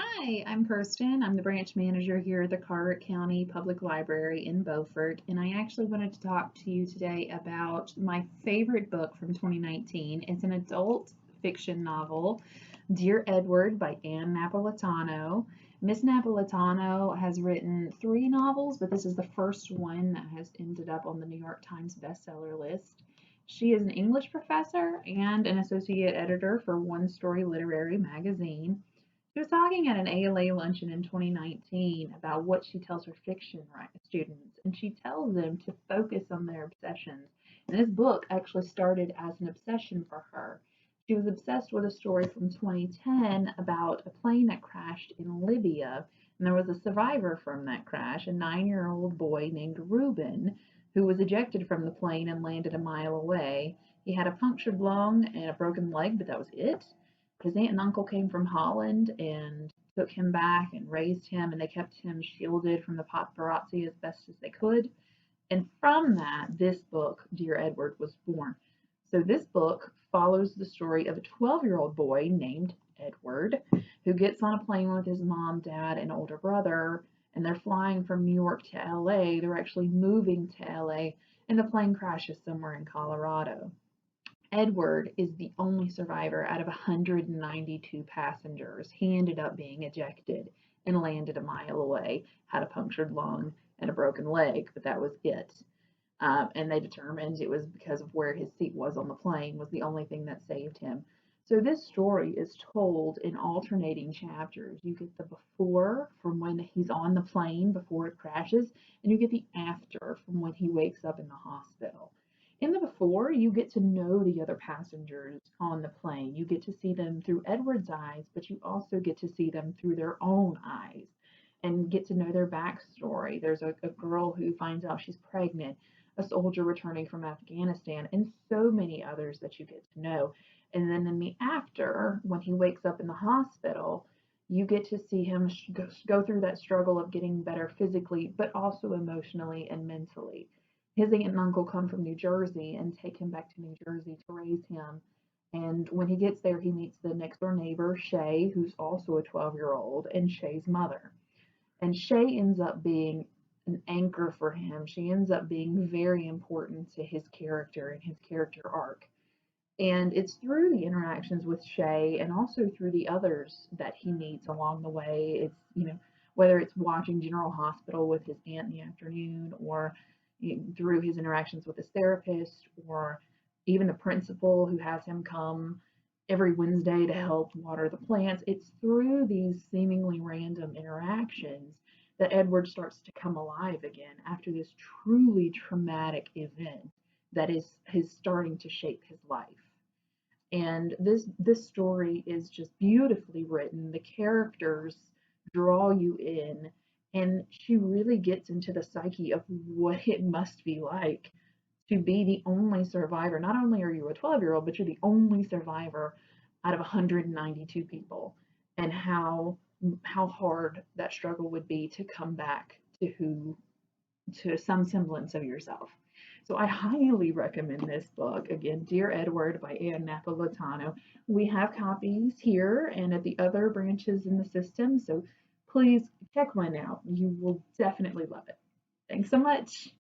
Hi, I'm Kirsten. I'm the branch manager here at the Carteret County Public Library in Beaufort, and I actually wanted to talk to you today about my favorite book from 2019. It's an adult fiction novel, Dear Edward by Ann Napolitano. Miss Napolitano has written three novels, but this is the first one that has ended up on the New York Times bestseller list. She is an English professor and an associate editor for One Story Literary Magazine. She was talking at an ALA luncheon in 2019 about what she tells her fiction students, and she tells them to focus on their obsessions. And this book actually started as an obsession for her. She was obsessed with a story from 2010 about a plane that crashed in Libya, and there was a survivor from that crash, a 9-year-old boy named Reuben, who was ejected from the plane and landed a mile away. He had a punctured lung and a broken leg, but that was it. His aunt and uncle came from Holland and took him back and raised him, and they kept him shielded from the paparazzi as best as they could. And from that, this book, Dear Edward, was born. So this book follows the story of a 12-year-old boy named Edward who gets on a plane with his mom, dad, and older brother, and they're flying from New York to LA. They're actually moving to LA, and the plane crashes somewhere in Colorado. Edward is the only survivor out of 192 passengers. He ended up being ejected and landed a mile away, had a punctured lung and a broken leg, but that was it. And they determined it was because of where his seat was on the plane was the only thing that saved him. So this story is told in alternating chapters. You get the before from when he's on the plane before it crashes, and you get the after from when he wakes up in the hospital. In the before, you get to know the other passengers on the plane. You get to see them through Edward's eyes, but you also get to see them through their own eyes and get to know their backstory. There's a girl who finds out she's pregnant, a soldier returning from Afghanistan, and so many others that you get to know. And then in the after, when he wakes up in the hospital, you get to see him go through that struggle of getting better physically, but also emotionally and mentally. His aunt and uncle come from New Jersey and take him back to New Jersey to raise him. And when he gets there, he meets the next door neighbor, Shay, who's also a 12-year-old, and Shay's mother. And Shay ends up being an anchor for him. She ends up being very important to his character and his character arc. And it's through the interactions with Shay and also through the others that he meets along the way. Whether it's watching General Hospital with his aunt in the afternoon or through his interactions with his therapist or even the principal who has him come every Wednesday to help water the plants. It's through these seemingly random interactions that Edward starts to come alive again after this truly traumatic event that is starting to shape his life. And this story is just beautifully written. The characters draw you in, and she really gets into the psyche of what it must be like to be the only survivor. Not only are you a 12-year-old, but you're the only survivor out of 192 people, and how hard that struggle would be to come back to some semblance of yourself. So I highly recommend this book. Again, Dear Edward by Ann Napolitano. We have copies here and at the other branches in the system, so please check one out. You will definitely love it. Thanks so much.